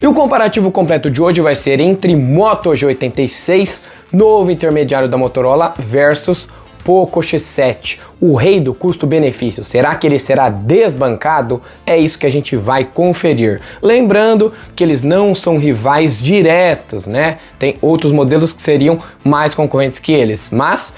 E o comparativo completo de hoje vai ser entre Moto G86, novo intermediário da Motorola, versus Poco X7, o rei do custo-benefício. Será que ele será desbancado? É isso que a gente vai conferir. Lembrando que eles não são rivais diretos, né? Tem outros modelos que seriam mais concorrentes que eles, mas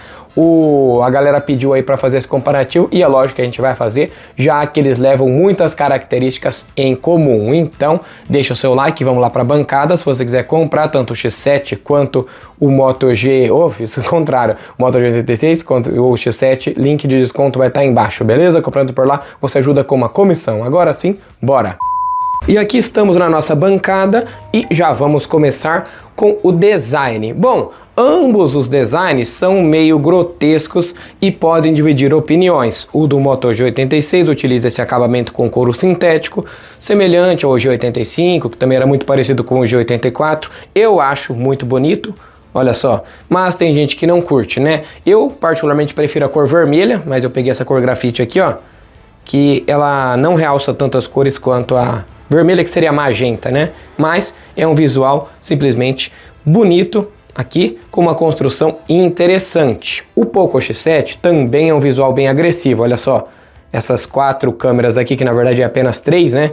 a galera pediu aí para fazer esse comparativo e é lógico que a gente vai fazer, já que eles levam muitas características em comum. Então, deixa o seu like e vamos lá para a bancada. Se você quiser comprar tanto o X7 quanto o Moto G, isso é o contrário, o Moto G86 quanto o X7, link de desconto vai estar embaixo, beleza? Comprando por lá, você ajuda com uma comissão. Agora sim, bora! E aqui estamos na nossa bancada e já vamos começar com o design. Bom, ambos os designs são meio grotescos e podem dividir opiniões. O do Moto G86 utiliza esse acabamento com couro sintético, semelhante ao G85, que também era muito parecido com o G84. Eu acho muito bonito, olha só, mas tem gente que não curte, né? Eu particularmente prefiro a cor vermelha, mas eu peguei essa cor grafite aqui, ó, que ela não realça tantas cores quanto a vermelha, que seria magenta, né? Mas é um visual simplesmente bonito aqui, com uma construção interessante. O Poco X7 também é um visual bem agressivo, olha só. Essas 4 câmeras aqui, que na verdade é apenas 3, né?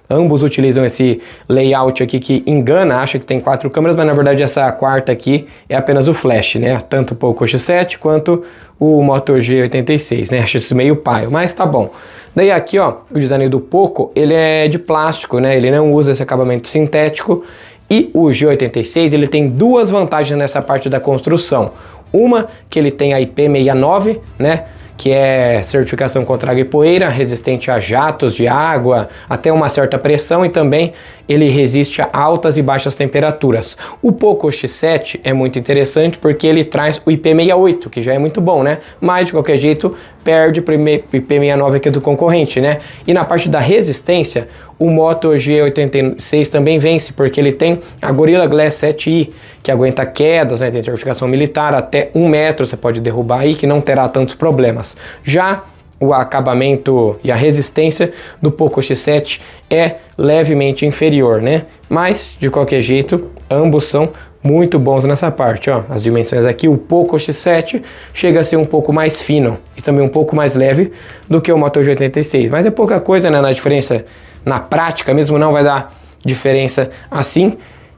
Ambos utilizam esse layout aqui que engana, acha que tem 4 câmeras, mas na verdade essa quarta aqui é apenas o flash, né? Tanto o Poco X7 quanto o Moto G86, né? Acho isso meio paio, mas tá bom. Daí aqui, ó, o design do Poco, ele é de plástico, né? Ele não usa esse acabamento sintético. E o G86, ele tem 2 vantagens nessa parte da construção. Uma, que ele tem a IP69, né? Que é certificação contra água e poeira, resistente a jatos de água, até uma certa pressão, e também ele resiste a altas e baixas temperaturas. O Poco X7 é muito interessante porque ele traz o IP68, que já é muito bom, né? Mas de qualquer jeito perde o IP69 aqui do concorrente, né? E na parte da resistência, o Moto G86 também vence, porque ele tem a Gorilla Glass 7i, que aguenta quedas, né? Tem certificação militar, até 1 metro você pode derrubar aí, que não terá tantos problemas. Já o acabamento e a resistência do Poco X7 é levemente inferior, né? Mas, de qualquer jeito, ambos são muito bons nessa parte, ó. As dimensões aqui, o Poco X7 chega a ser um pouco mais fino e também um pouco mais leve do que o Moto G86. Mas é pouca coisa, né? Na diferença na prática mesmo, não vai dar diferença assim.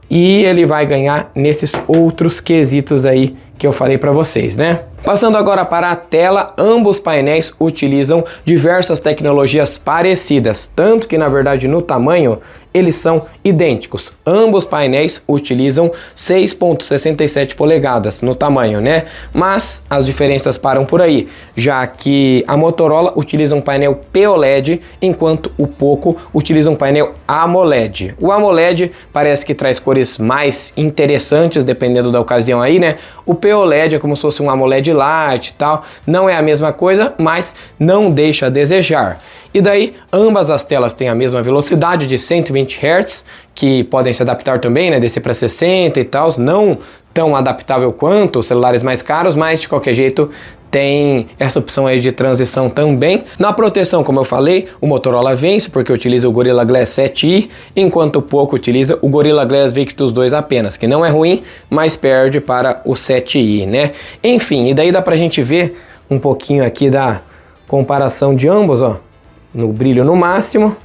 E ele vai ganhar nesses outros quesitos aí que eu falei para vocês, né? Passando agora para a tela, ambos painéis utilizam diversas tecnologias parecidas, tanto que na verdade no tamanho eles são idênticos. Ambos painéis utilizam 6.67 polegadas no tamanho, né? Mas as diferenças param por aí, já que a Motorola utiliza um painel POLED, enquanto o Poco utiliza um painel AMOLED. O AMOLED parece que traz cores mais interessantes, dependendo da ocasião aí, né? O POLED é como se fosse um AMOLED Light e tal, não é a mesma coisa, mas não deixa a desejar. E daí, ambas as telas têm a mesma velocidade de 120 Hz, que podem se adaptar também, né, descer para 60 e tal, não tão adaptável quanto os celulares mais caros, mas de qualquer jeito tem essa opção aí de transição também. Na proteção, como eu falei, o Motorola vence porque utiliza o Gorilla Glass 7i, enquanto o Poco utiliza o Gorilla Glass Victus 2 apenas, que não é ruim, mas perde para o 7i, né? Enfim, e daí dá pra gente ver um pouquinho aqui da comparação de ambos, ó, no brilho no máximo,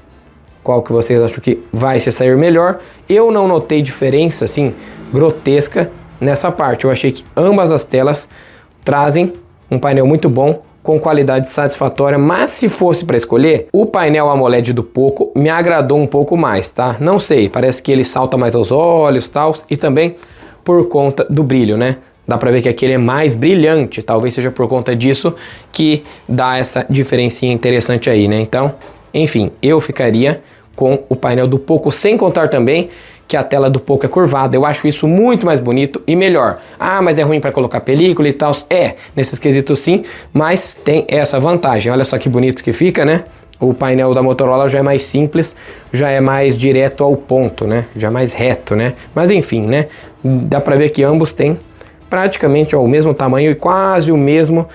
qual que vocês acham que vai se sair melhor. Eu não notei diferença, assim, grotesca nessa parte. Eu achei que ambas as telas trazem um painel muito bom, com qualidade satisfatória, mas se fosse para escolher, o painel AMOLED do Poco me agradou um pouco mais, tá? Não sei, parece que ele salta mais aos olhos, tal, e também por conta do brilho, né? Dá pra ver que aquele é mais brilhante, talvez seja por conta disso que dá essa diferencinha interessante aí, né? Então, enfim, eu ficaria com o painel do Poco, sem contar também que a tela do Poco é curvada. Eu acho isso muito mais bonito e melhor. Ah, mas é ruim para colocar película e tal. É, nesses quesitos sim, mas tem essa vantagem. Olha só que bonito que fica, né? O painel da Motorola já é mais simples, já é mais direto ao ponto, né? Já é mais reto, né? Mas enfim, né? Dá para ver que ambos têm praticamente ó, o mesmo tamanho e quase o mesmo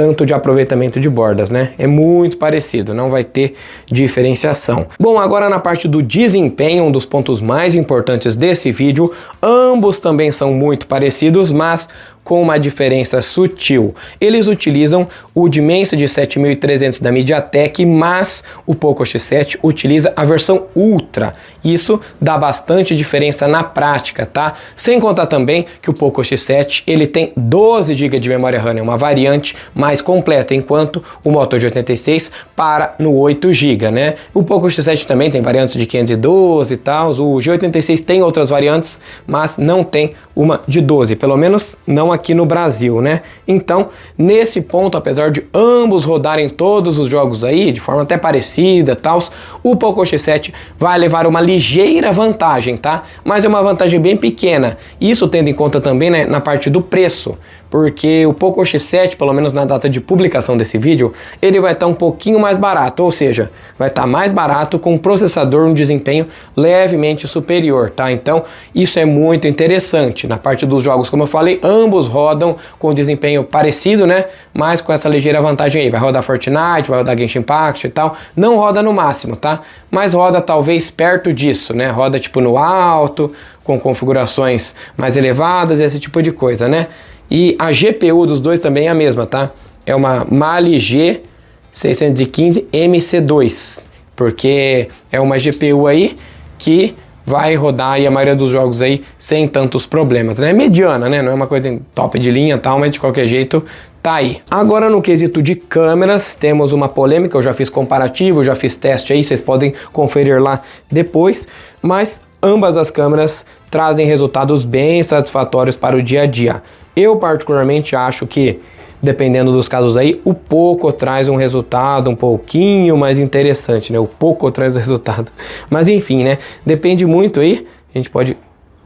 tanto de aproveitamento de bordas, né? É muito parecido, não vai ter diferenciação. Bom, agora na parte do desempenho, um dos pontos mais importantes desse vídeo, ambos também são muito parecidos, mas com uma diferença sutil. Eles utilizam o Dimensity 7300 da MediaTek, mas o Poco X7 utiliza a versão Ultra. Isso dá bastante diferença na prática, tá? Sem contar também que o Poco X7 ele tem 12 GB de memória RAM, é uma variante mais completa, enquanto o Moto G86 para no 8 GB, né? O Poco X7 também tem variantes de 512 e tal, o G86 tem outras variantes, mas não tem uma de 12, pelo menos não aqui no Brasil, né? Então, nesse ponto, apesar de ambos rodarem todos os jogos aí, de forma até parecida, tal, o Poco X7 vai levar uma ligeira vantagem, tá? Mas é uma vantagem bem pequena. Isso tendo em conta também, né, na parte do preço, porque o Poco X7, pelo menos na data de publicação desse vídeo, ele vai estar um pouquinho mais barato, ou seja, vai estar mais barato com um processador, um desempenho levemente superior, tá? Então, isso é muito interessante. Na parte dos jogos, como eu falei, ambos rodam com desempenho parecido, né? Mas com essa ligeira vantagem aí. Vai rodar Fortnite, vai rodar Genshin Impact e tal. Não roda no máximo, tá? Mas roda talvez perto disso, né? Roda tipo no alto, com configurações mais elevadas, esse tipo de coisa, né? E a GPU dos dois também é a mesma, tá? É uma Mali G615 MC2, porque é uma GPU aí que vai rodar aí a maioria dos jogos aí sem tantos problemas, né? É mediana, né? Não é uma coisa top de linha e tal, mas de qualquer jeito tá aí. Agora no quesito de câmeras, temos uma polêmica, eu já fiz comparativo, já fiz teste aí, vocês podem conferir lá depois, mas ambas as câmeras trazem resultados bem satisfatórios para o dia a dia. Eu particularmente acho que, dependendo dos casos aí, o Poco traz um resultado um pouquinho mais interessante, né? O Poco traz o resultado. Mas enfim, né? Depende muito aí, a gente pode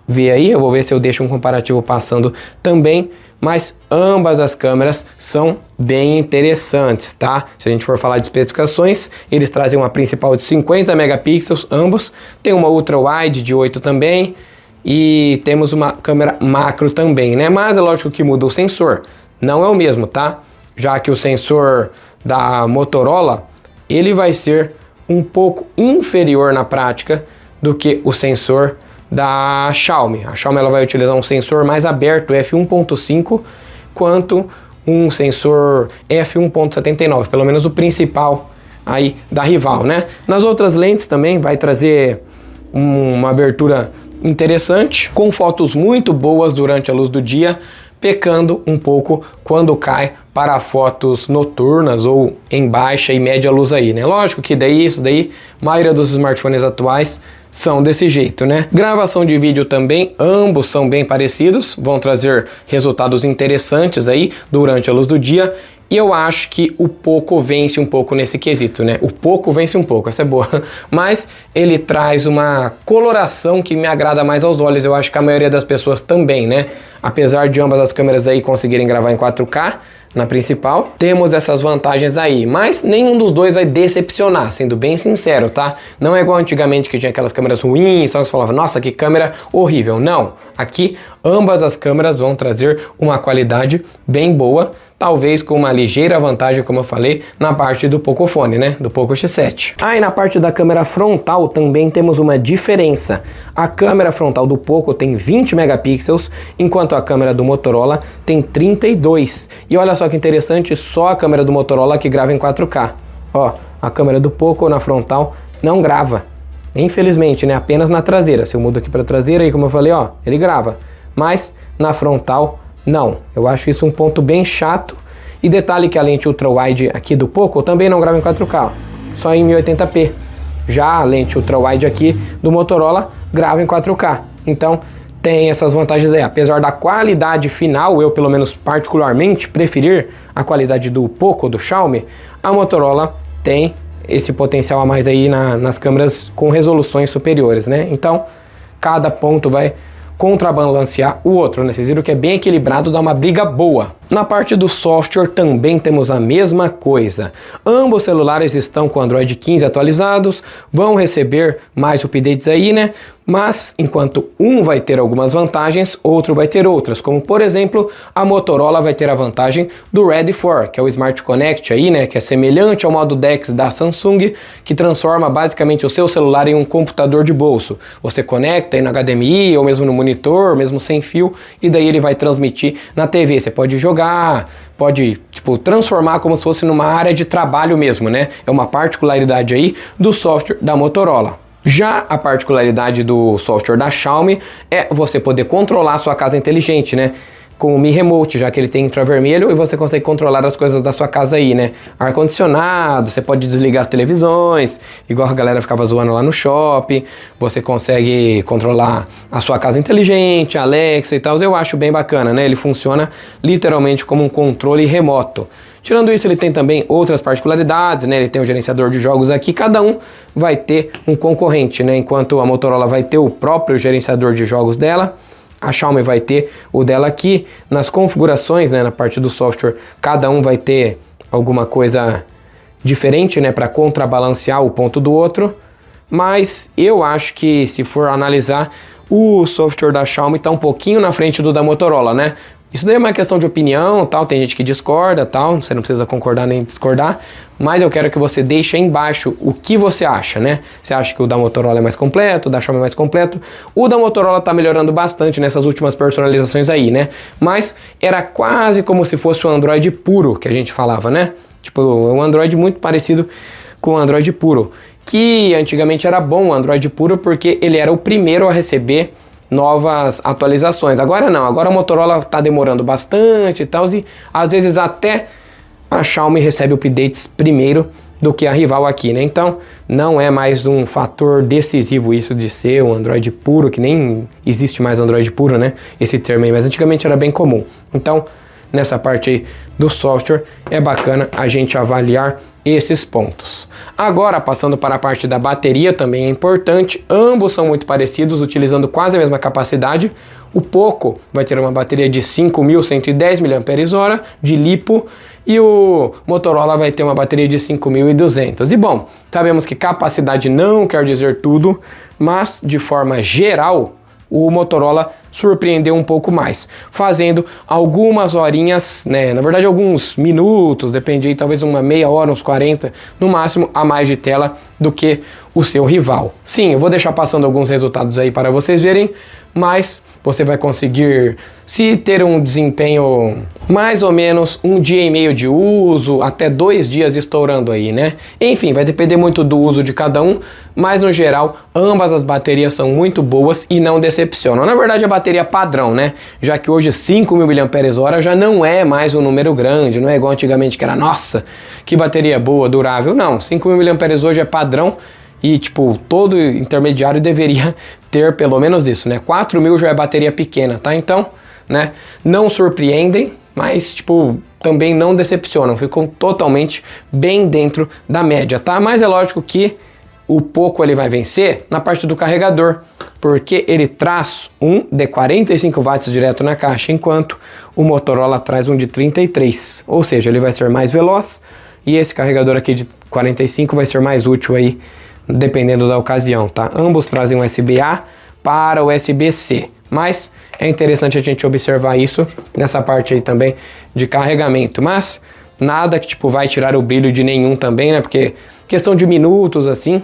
ver aí, eu vou ver se eu deixo um comparativo passando também, mas ambas as câmeras são bem interessantes, tá? Se a gente for falar de especificações, eles trazem uma principal de 50 megapixels, ambos, tem uma ultra wide de 8 também, e temos uma câmera macro também, né? Mas é lógico que muda o sensor, não é o mesmo, tá? Já que o sensor da Motorola, ele vai ser um pouco inferior na prática do que o sensor da Xiaomi. A Xiaomi ela vai utilizar um sensor mais aberto, f1.5, quanto um sensor f1.79, pelo menos o principal aí da rival, né? Nas outras lentes também vai trazer uma abertura interessante, com fotos muito boas durante a luz do dia, pecando um pouco quando cai para fotos noturnas ou em baixa e média luz aí, né? Lógico que isso daí, a maioria dos smartphones atuais são desse jeito, né? Gravação de vídeo também, ambos são bem parecidos, vão trazer resultados interessantes aí durante a luz do dia. E eu acho que o Poco vence um pouco nesse quesito, né? O Poco vence um pouco, essa é boa. Mas ele traz uma coloração que me agrada mais aos olhos. Eu acho que a maioria das pessoas também, né? Apesar de ambas as câmeras aí conseguirem gravar em 4K na principal, temos essas vantagens aí. Mas nenhum dos dois vai decepcionar, sendo bem sincero, tá? Não é igual antigamente que tinha aquelas câmeras ruins, só que você falava, nossa, que câmera horrível. Não, aqui ambas as câmeras vão trazer uma qualidade bem boa, talvez com uma ligeira vantagem, como eu falei, na parte do Pocophone, né? Do Poco X7. E na parte da câmera frontal também temos uma diferença. A câmera frontal do Poco tem 20 megapixels, enquanto a câmera do Motorola tem 32. E olha só que interessante, só a câmera do Motorola que grava em 4K. Ó, a câmera do Poco na frontal não grava. Infelizmente, né? Apenas na traseira. Se eu mudo aqui para traseira, aí como eu falei, ó, ele grava. Mas na frontal não, eu acho isso um ponto bem chato. E detalhe que a lente ultra-wide aqui do Poco também não grava em 4K, ó, só em 1080p. Já a lente ultra-wide aqui do Motorola grava em 4K. Então tem essas vantagens aí. Apesar da qualidade final, eu pelo menos particularmente preferir a qualidade do Poco, do Xiaomi, a Motorola tem esse potencial a mais aí nas câmeras com resoluções superiores, né? Então cada ponto vai contrabalancear o outro, né? Vocês viram que é bem equilibrado, dá uma briga boa. Na parte do software também temos a mesma coisa. Ambos celulares estão com Android 15 atualizados, vão receber mais updates aí, né? Mas, enquanto um vai ter algumas vantagens, outro vai ter outras, como por exemplo, a Motorola vai ter a vantagem do Ready For, que é o Smart Connect aí, né, que é semelhante ao modo DeX da Samsung, que transforma basicamente o seu celular em um computador de bolso. Você conecta aí no HDMI, ou mesmo no monitor, mesmo sem fio, e daí ele vai transmitir na TV. Você pode jogar, pode, tipo, transformar como se fosse numa área de trabalho mesmo, né? É uma particularidade aí do software da Motorola. Já a particularidade do software da Xiaomi é você poder controlar a sua casa inteligente, né? Com o Mi Remote, já que ele tem infravermelho e você consegue controlar as coisas da sua casa aí, né? Ar-condicionado, você pode desligar as televisões, igual a galera ficava zoando lá no shopping. Você consegue controlar a sua casa inteligente, a Alexa e tal. Eu acho bem bacana, né? Ele funciona literalmente como um controle remoto. Tirando isso, ele tem também outras particularidades, né? Ele tem o gerenciador de jogos aqui, cada um vai ter um concorrente, né? Enquanto a Motorola vai ter o próprio gerenciador de jogos dela, a Xiaomi vai ter o dela aqui. Nas configurações, né, na parte do software, cada um vai ter alguma coisa diferente, né, para contrabalancear o ponto do outro. Mas eu acho que, se for analisar, o software da Xiaomi está um pouquinho na frente do da Motorola, né? Isso daí é uma questão de opinião, tal, tem gente que discorda, tal, você não precisa concordar nem discordar, mas eu quero que você deixe aí embaixo o que você acha, né? Você acha que o da Motorola é mais completo, o da Xiaomi é mais completo? O da Motorola tá melhorando bastante nessas últimas personalizações aí, né? Mas era quase como se fosse um Android puro que a gente falava, né? Tipo, um Android muito parecido com o Android puro, que antigamente era bom o Android puro porque ele era o primeiro a receber novas atualizações. Agora não, agora a Motorola tá demorando bastante e tal, e às vezes até a Xiaomi recebe updates primeiro do que a rival aqui, né? Então não é mais um fator decisivo isso de ser um Android puro, que nem existe mais Android puro, né? Esse termo aí, mas antigamente era bem comum. Então, nessa parte aí do software, é bacana a gente avaliar esses pontos. Agora, passando para a parte da bateria, também é importante. Ambos são muito parecidos, utilizando quase a mesma capacidade. O Poco vai ter uma bateria de 5.110 mAh de lipo e o Motorola vai ter uma bateria de 5.200. E bom, sabemos que capacidade não quer dizer tudo, mas de forma geral, o Motorola surpreendeu um pouco mais, fazendo algumas horinhas, né, na verdade alguns minutos, depende aí, talvez uma meia hora, uns 40, no máximo, a mais de tela do que o seu rival. Sim, eu vou deixar passando alguns resultados aí para vocês verem, mas você vai conseguir, se ter um desempenho mais ou menos um dia e meio de uso, até 2 dias estourando aí, né? Enfim, vai depender muito do uso de cada um, mas no geral, ambas as baterias são muito boas e não decepcionam. Na verdade, a bateria padrão, né? Já que hoje 5.000 mAh já não é mais um número grande, não é igual antigamente que era, nossa, que bateria boa, durável. Não, 5.000 mAh hoje é padrão. E, tipo, todo intermediário deveria ter pelo menos isso, né? 4.000 já é bateria pequena, tá? Então, né, não surpreendem, mas, tipo, também não decepcionam. Ficam totalmente bem dentro da média, tá? Mas é lógico que o Poco ele vai vencer na parte do carregador, porque ele traz um de 45 watts direto na caixa, enquanto o Motorola traz um de 33. Ou seja, ele vai ser mais veloz e esse carregador aqui de 45 vai ser mais útil aí, dependendo da ocasião, tá? Ambos trazem USB-A para USB-C, mas é interessante a gente observar isso nessa parte aí também de carregamento, mas nada que tipo vai tirar o brilho de nenhum também, né? Porque questão de minutos assim,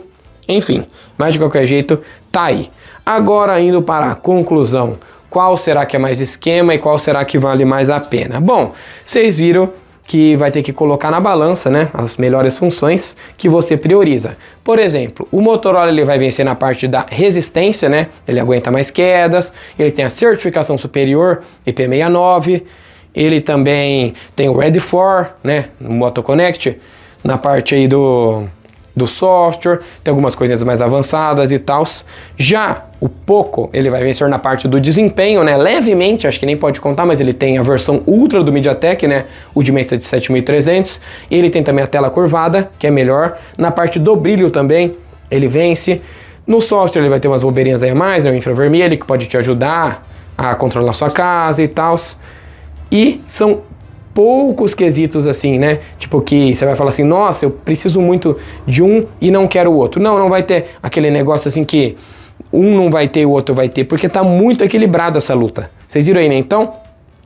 enfim, mas de qualquer jeito tá aí. Agora indo para a conclusão, qual será que é mais esquema e qual será que vale mais a pena? Bom, vocês viram que vai ter que colocar na balança, né, as melhores funções que você prioriza. Por exemplo, o Motorola ele vai vencer na parte da resistência, né, ele aguenta mais quedas, ele tem a certificação superior IP69, ele também tem o Ready For, né, no Moto Connect, na parte aí do software, tem algumas coisinhas mais avançadas e tal. Já o Poco, ele vai vencer na parte do desempenho, né, levemente, acho que nem pode contar, mas ele tem a versão Ultra do MediaTek, né, o Dimensity de 7300, ele tem também a tela curvada, que é melhor. Na parte do brilho também, ele vence. No software ele vai ter umas bobeirinhas aí a mais, né, o infravermelho, que pode te ajudar a controlar sua casa e tal. E são poucos quesitos assim, né? Tipo que você vai falar assim, nossa, eu preciso muito de um e não quero o outro. Não vai ter aquele negócio assim que um não vai ter e o outro vai ter, porque tá muito equilibrado essa luta. Vocês viram aí, né? Então,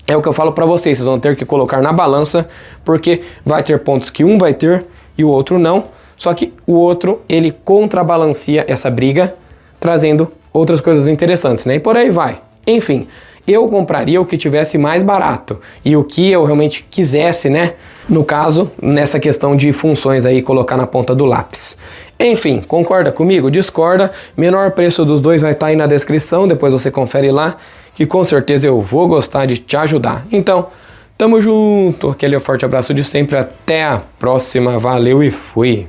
é o que eu falo pra vocês, vocês vão ter que colocar na balança, porque vai ter pontos que um vai ter e o outro não, só que o outro, ele contrabalanceia essa briga, trazendo outras coisas interessantes, né? E por aí vai. Enfim, eu compraria o que tivesse mais barato e o que eu realmente quisesse, né? No caso, nessa questão de funções aí, colocar na ponta do lápis. Enfim, concorda comigo? Discorda? Menor preço dos dois vai estar aí na descrição, depois você confere lá, que com certeza eu vou gostar de te ajudar. Então, tamo junto, aquele forte abraço de sempre, até a próxima, valeu e fui!